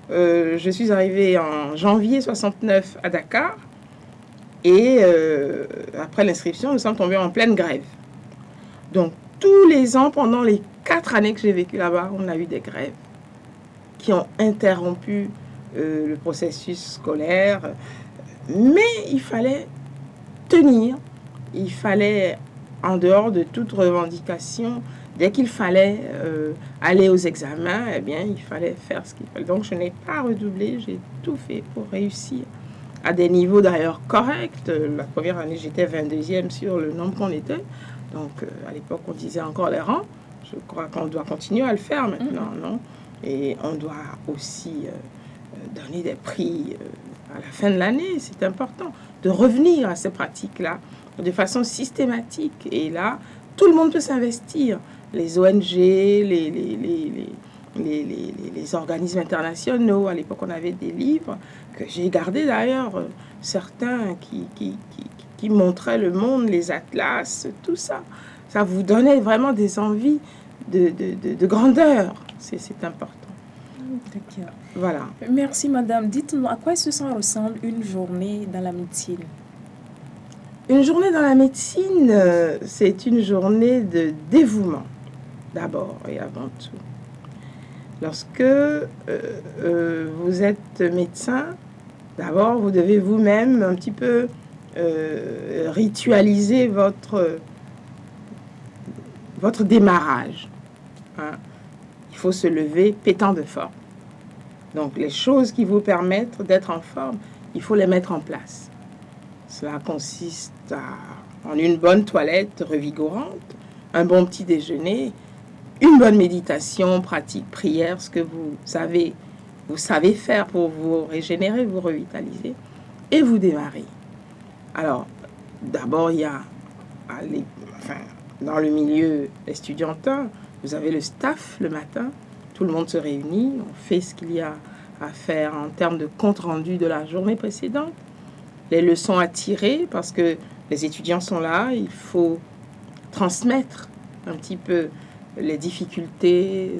B: Je suis arrivée en janvier 69 à Dakar. Et après l'inscription, nous sommes tombés en pleine grève. Donc, tous les ans, pendant les 4 années que j'ai vécu là-bas, on a eu des grèves qui ont interrompu le processus scolaire. Mais il fallait tenir, il fallait, en dehors de toute revendication, dès qu'il fallait aller aux examens, eh bien, il fallait faire ce qu'il fallait. Donc, je n'ai pas redoublé, j'ai tout fait pour réussir à des niveaux d'ailleurs corrects. La première année, j'étais 22e sur le nombre qu'on était. Donc, à l'époque, on disait encore les rangs. Je crois qu'on doit continuer à le faire maintenant, non? Et on doit aussi donner des prix à la fin de l'année. C'est important de revenir à ces pratiques-là de façon systématique. Et là, tout le monde peut s'investir. Les ONG, les organismes internationaux. À l'époque, on avait des livres que j'ai gardés d'ailleurs, certains qui montraient le monde, les atlas, tout ça. Ça vous donnait vraiment des envies de grandeur. C'est important.
A: D'accord.
B: Voilà.
A: Merci madame. Dites-nous, à quoi est-ce que ça ressemble une journée dans la médecine?
B: Une journée dans la médecine, c'est une journée de dévouement, d'abord et avant tout. Lorsque vous êtes médecin, d'abord, vous devez vous-même un petit peu ritualiser votre démarrage. Hein. Il faut se lever pétant de forme. Donc, les choses qui vous permettent d'être en forme, il faut les mettre en place. Cela consiste en une bonne toilette revigorante, un bon petit déjeuner, une bonne méditation, pratique, prière, ce que vous savez faire pour vous régénérer, vous revitaliser, et vous démarrez. Alors, d'abord, il y a, dans le milieu estudiantin, vous avez le staff le matin, tout le monde se réunit, on fait ce qu'il y a à faire en termes de compte-rendu de la journée précédente, les leçons à tirer, parce que les étudiants sont là, il faut transmettre un petit peu les difficultés,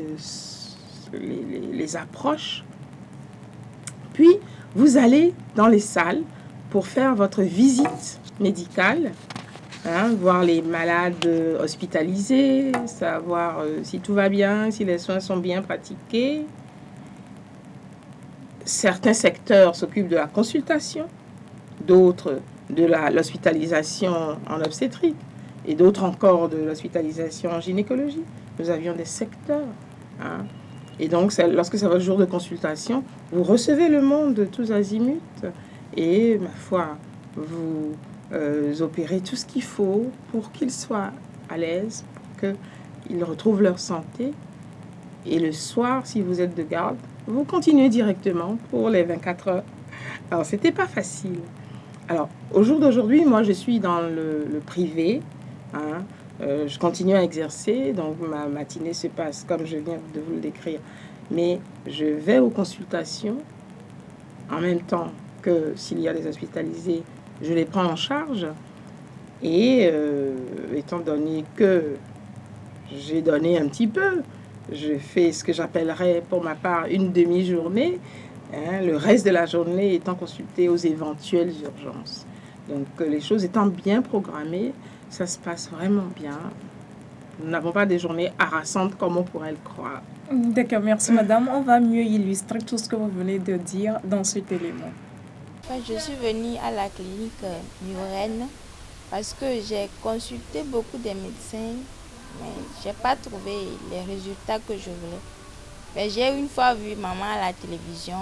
B: les approches. Puis, vous allez dans les salles pour faire votre visite médicale, hein, voir les malades hospitalisés, savoir si tout va bien, si les soins sont bien pratiqués. Certains secteurs s'occupent de la consultation, d'autres de l'hospitalisation en obstétrique et d'autres encore de l'hospitalisation en gynécologie. Nous avions des secteurs. Hein. Et donc, lorsque c'est votre jour de consultation, vous recevez le monde de tous azimuts et, ma foi, vous opérez tout ce qu'il faut pour qu'ils soient à l'aise, pour qu'ils retrouvent leur santé. Et le soir, si vous êtes de garde, vous continuez directement pour les 24 heures. Alors, c'était pas facile. Alors, au jour d'aujourd'hui, moi, je suis dans le privé. Hein. Je continue à exercer, donc ma matinée se passe comme je viens de vous le décrire. Mais je vais aux consultations en même temps que s'il y a des hospitalisés, je les prends en charge. Et étant donné que j'ai donné un petit peu, je fais ce que j'appellerais pour ma part une demi-journée, hein, le reste de la journée étant consulté aux éventuelles urgences. Donc les choses étant bien programmées, ça se passe vraiment bien. Nous n'avons pas des journées harassantes comme on pourrait le croire.
A: D'accord, merci madame. On va mieux illustrer tout ce que vous venez de dire dans cet élément.
F: Je suis venue à la clinique Muren parce que j'ai consulté beaucoup de médecins, mais je n'ai pas trouvé les résultats que je voulais. Mais j'ai une fois vu maman à la télévision,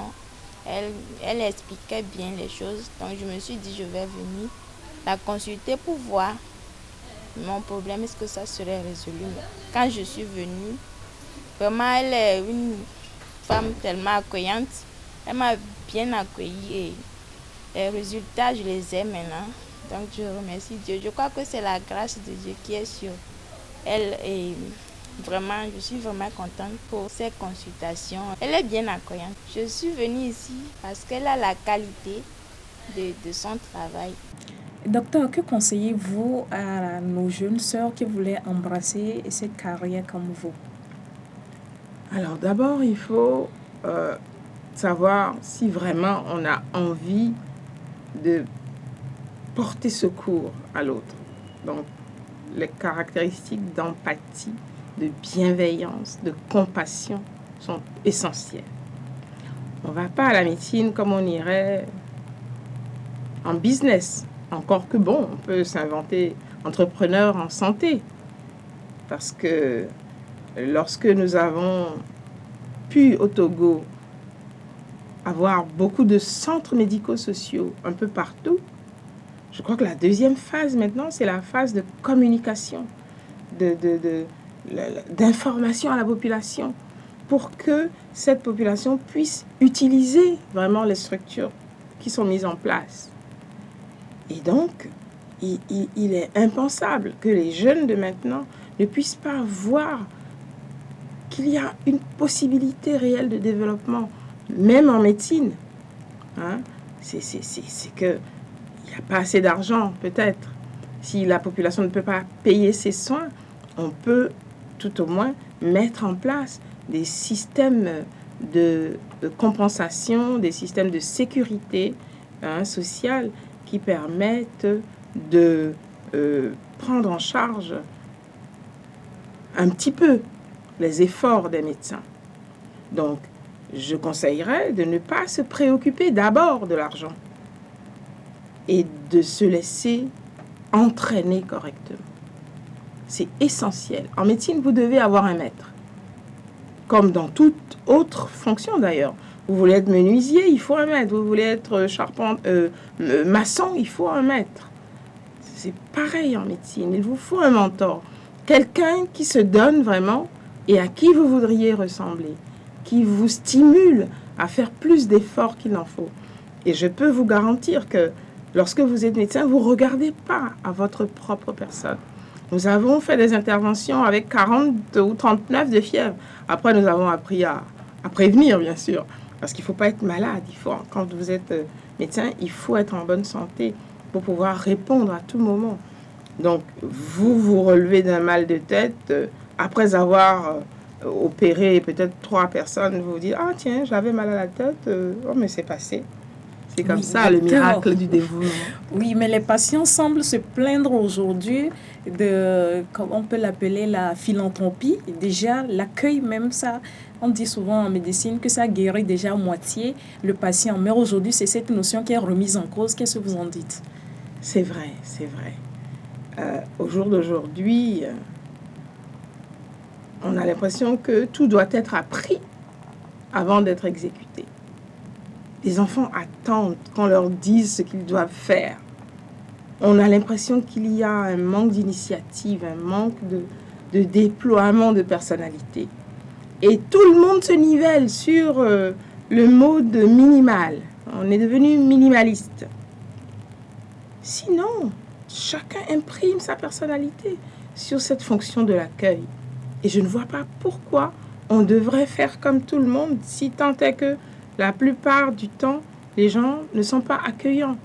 F: elle expliquait bien les choses, donc je me suis dit je vais venir la consulter pour voir mon problème, est-ce que ça serait résolu. Quand je suis venue, vraiment elle est une femme tellement accueillante, elle m'a bien accueillie et les résultats je les ai maintenant, donc je remercie Dieu. Je crois que c'est la grâce de Dieu qui est sur elle et vraiment je suis vraiment contente pour ces consultations. Elle est bien accueillante. Je suis venue ici parce qu'elle a la qualité de son travail.
A: Docteur, que conseillez-vous à nos jeunes sœurs qui voulaient embrasser cette carrière comme vous?
B: Alors d'abord, il faut savoir si vraiment on a envie de porter secours à l'autre. Donc, les caractéristiques d'empathie, de bienveillance, de compassion sont essentielles. On ne va pas à la médecine comme on irait en business. Encore que bon, on peut s'inventer entrepreneur en santé. Parce que lorsque nous avons pu au Togo avoir beaucoup de centres médico-sociaux un peu partout, je crois que la deuxième phase maintenant, c'est la phase de communication, d'information à la population pour que cette population puisse utiliser vraiment les structures qui sont mises en place. Et donc, il est impensable que les jeunes de maintenant ne puissent pas voir qu'il y a une possibilité réelle de développement, même en médecine. Hein? C'est qu'il n'y a pas assez d'argent, peut-être. Si la population ne peut pas payer ses soins, on peut tout au moins mettre en place des systèmes de compensation, des systèmes de sécurité sociale qui permettent de prendre en charge un petit peu les efforts des médecins. Donc, je conseillerais de ne pas se préoccuper d'abord de l'argent et de se laisser entraîner correctement. C'est essentiel. En médecine, vous devez avoir un maître. Comme dans toute autre fonction d'ailleurs. Vous voulez être menuisier, il faut un maître. Vous voulez être maçon, il faut un maître. C'est pareil en médecine. Il vous faut un mentor. Quelqu'un qui se donne vraiment et à qui vous voudriez ressembler. Qui vous stimule à faire plus d'efforts qu'il n'en faut. Et je peux vous garantir que lorsque vous êtes médecin, vous ne regardez pas à votre propre personne. Nous avons fait des interventions avec 40 ou 39 de fièvre. Après, nous avons appris à prévenir, bien sûr. Parce qu'il ne faut pas être malade. Quand vous êtes médecin, il faut être en bonne santé pour pouvoir répondre à tout moment. Donc, vous relevez d'un mal de tête. Après avoir opéré peut-être 3 personnes, vous vous dites « Ah tiens, j'avais mal à la tête. Oh, mais c'est passé. » C'est comme ça, le miracle du dévouement.
A: Oui, mais les patients semblent se plaindre aujourd'hui de, comme on peut l'appeler, la philanthropie. Déjà, l'accueil même, ça, on dit souvent en médecine que ça guérit déjà à moitié le patient. Mais aujourd'hui, c'est cette notion qui est remise en cause. Qu'est-ce que vous en dites?
B: C'est vrai, c'est vrai. Au jour d'aujourd'hui, on a l'impression que tout doit être appris avant d'être exécuté. Les enfants attendent qu'on leur dise ce qu'ils doivent faire. On a l'impression qu'il y a un manque d'initiative, un manque de déploiement de personnalité. Et tout le monde se nivelle sur le mode minimal. On est devenu minimaliste. Sinon, chacun imprime sa personnalité sur cette fonction de l'accueil. Et je ne vois pas pourquoi on devrait faire comme tout le monde, si tant est que la plupart du temps, les gens ne sont pas accueillants.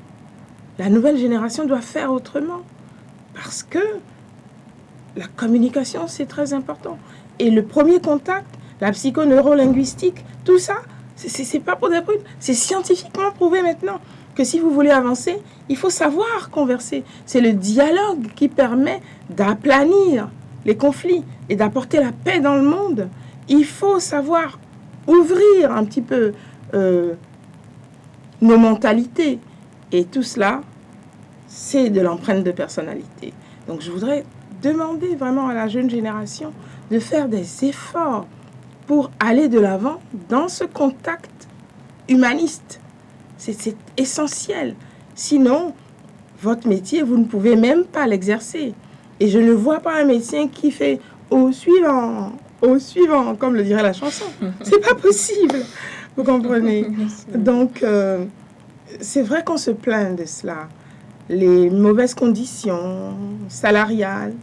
B: La nouvelle génération doit faire autrement. Parce que la communication, c'est très important. Et le premier contact, la psychoneurolinguistique, tout ça, c'est pas pour des brutes. C'est scientifiquement prouvé maintenant que si vous voulez avancer, il faut savoir converser. C'est le dialogue qui permet d'aplanir les conflits et d'apporter la paix dans le monde. Il faut savoir ouvrir un petit peu nos mentalités. Et tout cela, c'est de l'empreinte de personnalité. Donc je voudrais demander vraiment à la jeune génération de faire des efforts pour aller de l'avant dans ce contact humaniste. C'est essentiel. Sinon, votre métier, vous ne pouvez même pas l'exercer. Et je ne vois pas un médecin qui fait au suivant, comme le dirait la chanson. C'est pas possible. Vous comprenez? Donc, c'est vrai qu'on se plaint de cela. Les mauvaises conditions salariales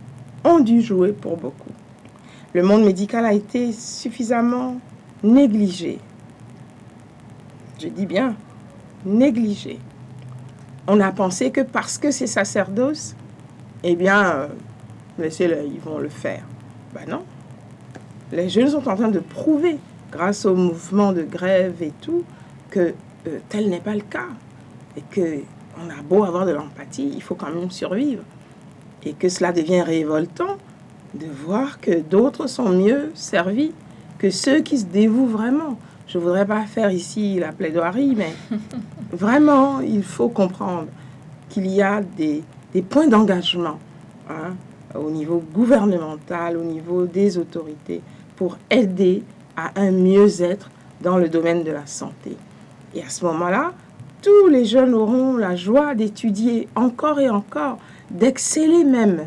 B: ont dû jouer pour beaucoup. Le monde médical a été suffisamment négligé. Je dis bien négligé. on a pensé que parce que c'est sacerdoce, eh bien, laissez-le, ils vont le faire. Ben non. Les jeunes sont en train de prouver, grâce au mouvement de grève et tout, que tel n'est pas le cas. Et qu'on a beau avoir de l'empathie, il faut quand même survivre. Et que cela devient révoltant de voir que d'autres sont mieux servis que ceux qui se dévouent vraiment. Je ne voudrais pas faire ici la plaidoirie, mais vraiment, il faut comprendre qu'il y a des points d'engagement au niveau gouvernemental, au niveau des autorités, pour aider à un mieux-être dans le domaine de la santé. Et à ce moment-là, tous les jeunes auront la joie d'étudier encore et encore, d'exceller même,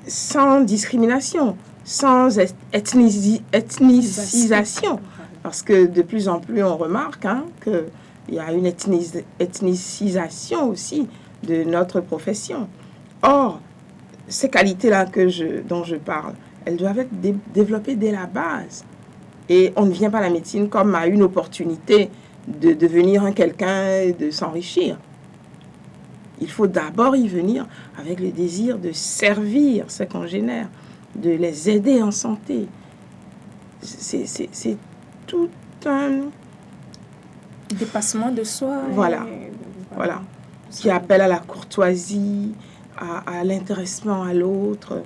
B: sans discrimination, sans ethnicisation. Parce que de plus en plus, on remarque qu'il y a une ethnicisation aussi de notre profession. Or, ces qualités-là dont je parle, elles doivent être développées dès la base. Et on ne vient pas à la médecine comme à une opportunité de devenir quelqu'un et de s'enrichir. Il faut d'abord y venir avec le désir de servir ses congénères, de les aider en santé. C'est tout un
A: dépassement de soi.
B: Voilà. Qui appelle à la courtoisie, à l'intéressement à l'autre.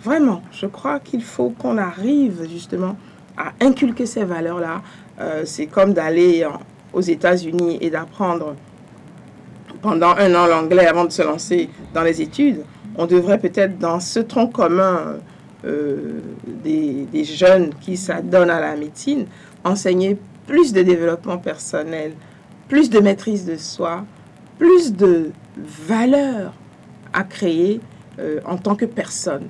B: Vraiment, je crois qu'il faut qu'on arrive justement à inculquer ces valeurs-là. C'est comme d'aller aux États-Unis et d'apprendre pendant 1 an l'anglais avant de se lancer dans les études. On devrait peut-être, dans ce tronc commun des jeunes qui s'adonnent à la médecine, enseigner plus de développement personnel, plus de maîtrise de soi, plus de valeur à créer en tant que personne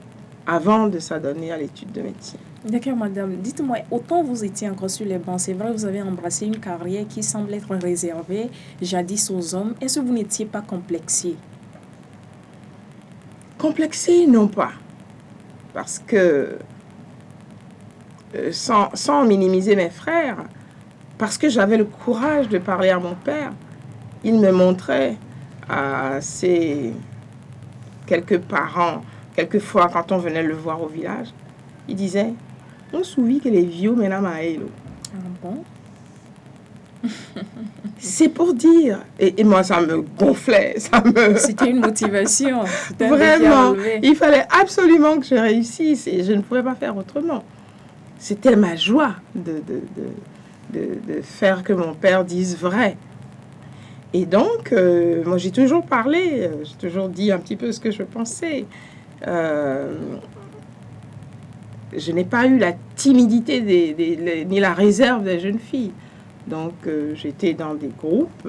B: avant de s'adonner à l'étude de médecine.
A: D'accord, madame. Dites-moi, autant vous étiez encore sur les bancs, c'est vrai, vous avez embrassé une carrière qui semble être réservée jadis aux hommes. Est-ce que vous n'étiez pas complexé?
B: Complexé, non pas. Parce que, sans minimiser mes frères, parce que j'avais le courage de parler à mon père, il me montrait à ses quelques parents, quelquefois quand on venait le voir au village, il disait, on se souvient que les vieux maintenant maïlo.
A: Ah bon?
B: C'est pour dire, et moi ça me gonflait,
A: C'était une motivation.
B: Vraiment, il fallait absolument que je réussisse et je ne pouvais pas faire autrement. C'était ma joie de faire que mon père dise vrai. Et donc, moi j'ai toujours parlé, j'ai toujours dit un petit peu ce que je pensais. Je n'ai pas eu la timidité ni la réserve des jeunes filles. Donc, j'étais dans des groupes.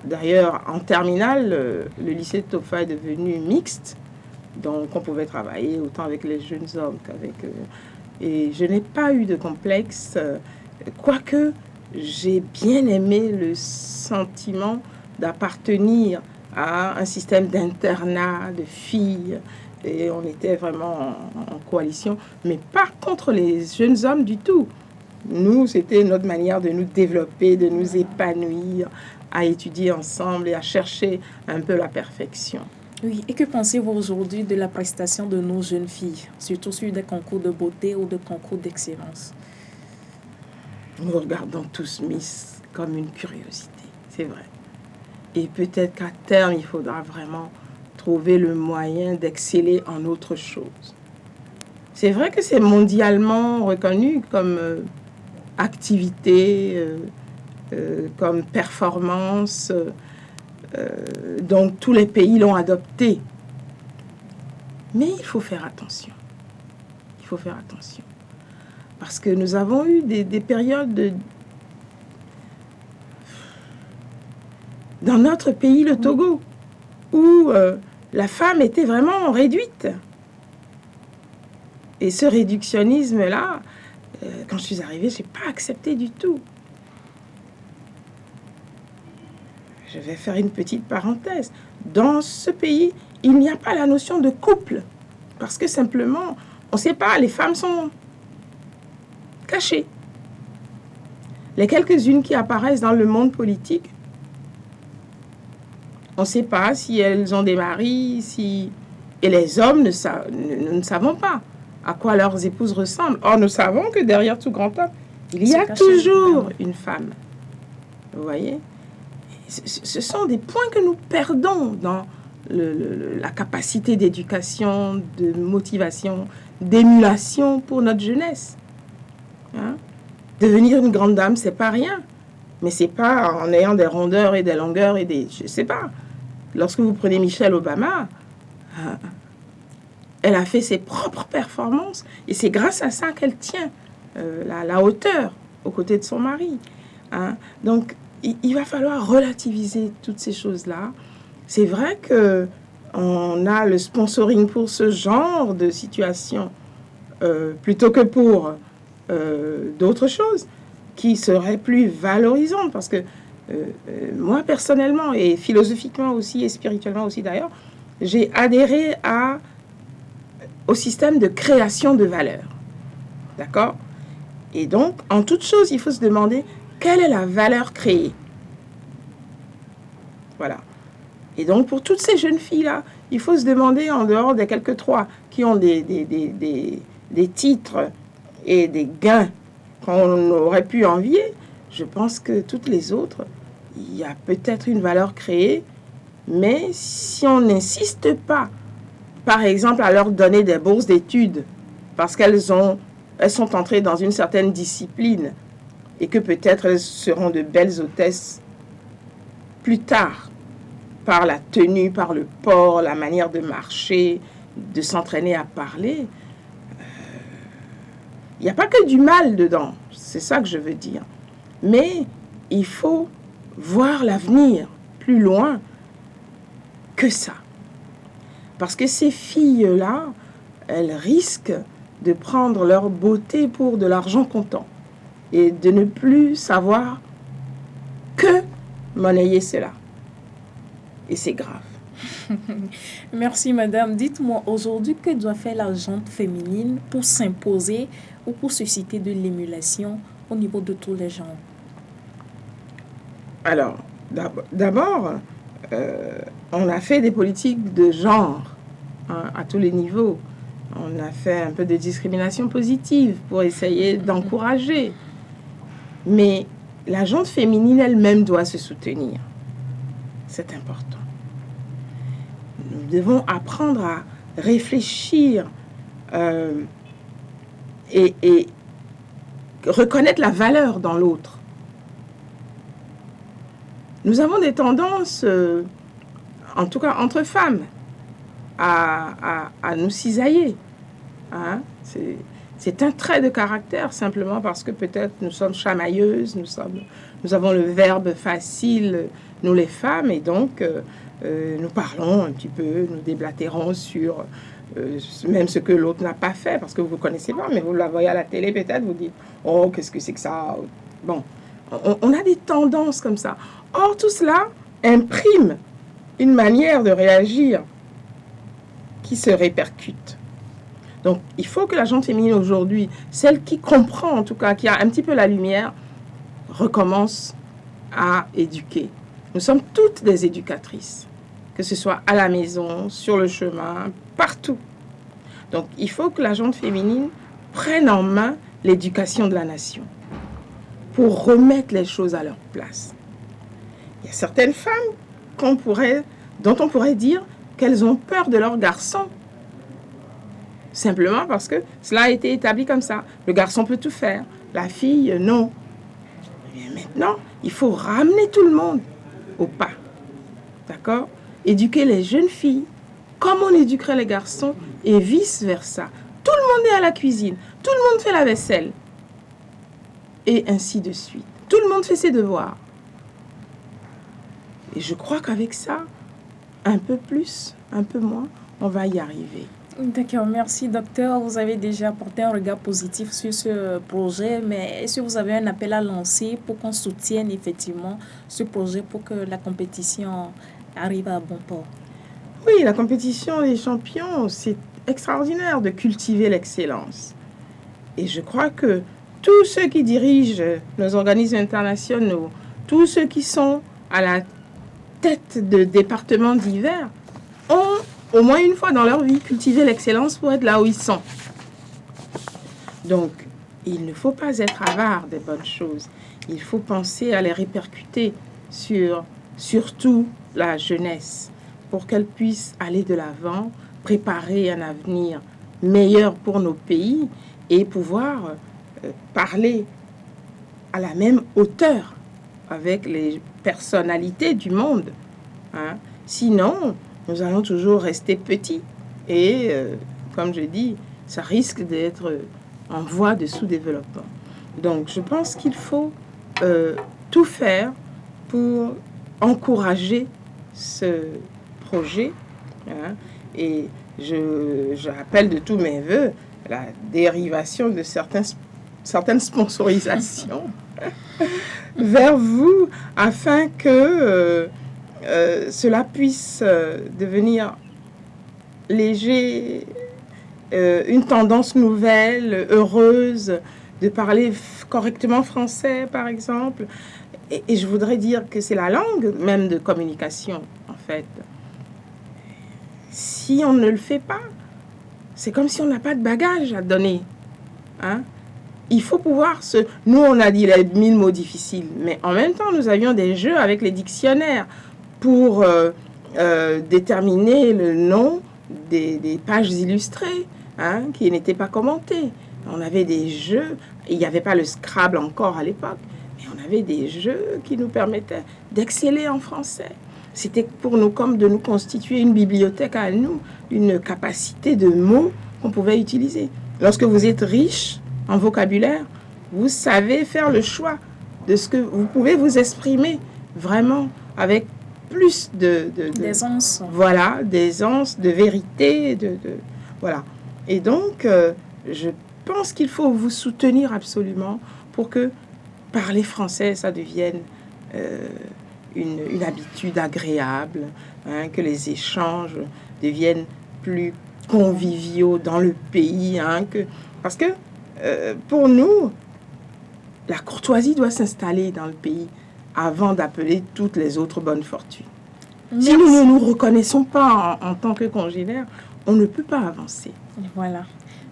B: D'ailleurs, en terminale, le lycée de Tofa est devenu mixte. Donc, on pouvait travailler autant avec les jeunes hommes qu'avec... et je n'ai pas eu de complexe. Quoique, j'ai bien aimé le sentiment d'appartenir à un système d'internat de filles. Et on était vraiment en coalition, mais pas contre les jeunes hommes du tout. Nous, c'était notre manière de nous développer, de nous épanouir, à étudier ensemble et à chercher un peu la perfection.
A: Oui, et que pensez-vous aujourd'hui de la prestation de nos jeunes filles, surtout sur des concours de beauté ou de concours d'excellence?
B: Nous regardons tous Miss comme une curiosité, c'est vrai. Et peut-être qu'à terme, il faudra vraiment trouver le moyen d'exceller en autre chose. C'est vrai que c'est mondialement reconnu comme activité, comme performance. Donc tous les pays l'ont adopté. Mais il faut faire attention. Il faut faire attention. Parce que nous avons eu des périodes dans notre pays, le Togo, où la femme était vraiment réduite. Et ce réductionnisme-là, quand je suis arrivée, je n'ai pas accepté du tout. Je vais faire une petite parenthèse. Dans ce pays, il n'y a pas la notion de couple. Parce que simplement, on ne sait pas, les femmes sont cachées. Les quelques-unes qui apparaissent dans le monde politique On ne sait pas si elles ont des maris, si... Et les hommes, nous ne savons pas à quoi leurs épouses ressemblent. Or, nous savons que derrière tout grand homme, il y a toujours une femme. Vous voyez? Ce sont des points que nous perdons dans la capacité d'éducation, de motivation, d'émulation pour notre jeunesse. Hein? Devenir une grande dame, c'est pas rien. Mais c'est pas en ayant des rondeurs et des longueurs et des... Je sais pas. Lorsque vous prenez Michelle Obama, elle a fait ses propres performances et c'est grâce à ça qu'elle tient la hauteur aux côtés de son mari. Hein? Donc, il va falloir relativiser toutes ces choses-là. C'est vrai qu'on a le sponsoring pour ce genre de situation plutôt que pour d'autres choses qui seraient plus valorisantes. Parce que moi, personnellement, et philosophiquement aussi, et spirituellement aussi d'ailleurs, j'ai adhéré au système de création de valeur. D'accord? Et donc, en toute chose, il faut se demander quelle est la valeur créée. Voilà. Et donc, pour toutes ces jeunes filles-là, il faut se demander, en dehors des quelques trois qui ont des titres et des gains qu'on aurait pu envier, je pense que toutes les autres, il y a peut-être une valeur créée, mais si on n'insiste pas, par exemple, à leur donner des bourses d'études, parce qu'elles sont entrées dans une certaine discipline, et que peut-être elles seront de belles hôtesses plus tard, par la tenue, par le port, la manière de marcher, de s'entraîner à parler. Il n'y a pas que du mal dedans, c'est ça que je veux dire. Mais il faut voir l'avenir plus loin que ça. Parce que ces filles-là, elles risquent de prendre leur beauté pour de l'argent comptant et de ne plus savoir que monnayer cela. Et c'est grave.
A: Merci, madame. Dites-moi, aujourd'hui, que doit faire la gente féminine pour s'imposer ou pour susciter de l'émulation au niveau de tous les genres?
B: Alors, d'abord, on a fait des politiques de genre à tous les niveaux. On a fait un peu de discrimination positive pour essayer d'encourager. Mais la gente féminine elle-même doit se soutenir. C'est important. Nous devons apprendre à réfléchir et reconnaître la valeur dans l'autre. Nous avons des tendances, en tout cas entre femmes, à nous cisailler. Hein? C'est un trait de caractère, simplement parce que peut-être nous sommes chamailleuses, nous avons le verbe facile, nous les femmes, et donc nous parlons un petit peu, nous déblatérons sur même ce que l'autre n'a pas fait, parce que vous ne connaissez pas, mais vous la voyez à la télé peut-être, vous dites « Oh, qu'est-ce que c'est que ça ?» Bon, on a des tendances comme ça. Or, tout cela imprime une manière de réagir qui se répercute. Donc, il faut que la gente féminine aujourd'hui, celle qui comprend en tout cas, qui a un petit peu la lumière, recommence à éduquer. Nous sommes toutes des éducatrices, que ce soit à la maison, sur le chemin, partout. Donc, il faut que la gente féminine prenne en main l'éducation de la nation pour remettre les choses à leur place. Il y a certaines femmes dont on pourrait dire qu'elles ont peur de leurs garçons. Simplement parce que cela a été établi comme ça. Le garçon peut tout faire, la fille, non. Et maintenant, il faut ramener tout le monde au pas. D'accord? Éduquer les jeunes filles comme on éduquerait les garçons et vice-versa. Tout le monde est à la cuisine, tout le monde fait la vaisselle. Et ainsi de suite. Tout le monde fait ses devoirs. Et je crois qu'avec ça, un peu plus, un peu moins, on va y arriver.
A: D'accord, merci docteur. Vous avez déjà apporté un regard positif sur ce projet, mais est-ce que vous avez un appel à lancer pour qu'on soutienne effectivement ce projet pour que la compétition arrive à bon port?
B: Oui, la compétition des champions, c'est extraordinaire de cultiver l'excellence. Et je crois que tous ceux qui dirigent nos organismes internationaux, tous ceux qui sont à la têtes de départements divers ont, au moins une fois dans leur vie, cultivé l'excellence pour être là où ils sont. Donc, il ne faut pas être avare des bonnes choses. Il faut penser à les répercuter sur, surtout la jeunesse, pour qu'elle puisse aller de l'avant, préparer un avenir meilleur pour nos pays et pouvoir parler à la même hauteur avec les personnalités du monde. Hein. Sinon, nous allons toujours rester petits et, comme je dis, ça risque d'être en voie de sous-développement. Donc, je pense qu'il faut tout faire pour encourager ce projet. Hein, et je rappelle de tous mes voeux la dérivation de certaines sponsorisations vers vous afin que cela puisse devenir léger, une tendance nouvelle, heureuse, de parler correctement français, par exemple. Et je voudrais dire que c'est la langue même de communication, en fait. Si on ne le fait pas, c'est comme si on n'a pas de bagage à donner. Hein? Il faut pouvoir se... Nous, on a dit les 1000 mots difficiles, mais en même temps, nous avions des jeux avec les dictionnaires pour déterminer le nom des pages illustrées, hein, qui n'étaient pas commentées. On avait des jeux, il n'y avait pas le Scrabble encore à l'époque, mais on avait des jeux qui nous permettaient d'exceller en français. C'était pour nous comme de nous constituer une bibliothèque à nous, une capacité de mots qu'on pouvait utiliser. Lorsque vous êtes riche en vocabulaire, vous savez faire le choix de ce que vous pouvez vous exprimer vraiment avec plus
A: d'aisance.
B: Voilà, d'aisance, de vérité, voilà. Et donc, je pense qu'il faut vous soutenir absolument pour que parler français, ça devienne une habitude agréable, hein, que les échanges deviennent plus conviviaux dans le pays. Hein, parce que pour nous, la courtoisie doit s'installer dans le pays avant d'appeler toutes les autres bonnes fortunes. Merci. Si nous ne nous reconnaissons pas en tant que congénères, on ne peut pas avancer.
A: Voilà.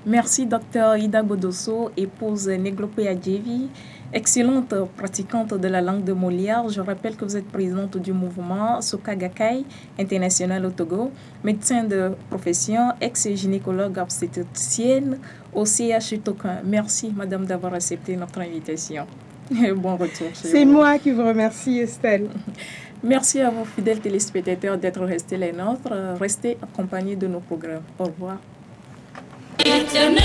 A: Merci, Dr Ida Godosso, épouse Neglope Adjevi, excellente pratiquante de la langue de Molière. Je rappelle que vous êtes présidente du mouvement Soka Gakkai international au Togo, médecin de profession, ex-gynécologue obstétricienne au CHU Tokin. Merci, madame, d'avoir accepté notre invitation. Bon retour.
B: C'est moi qui vous remercie, Estelle.
A: Merci à vos fidèles téléspectateurs d'être restés les nôtres. Restez accompagnés de nos programmes. Au revoir. Éternel.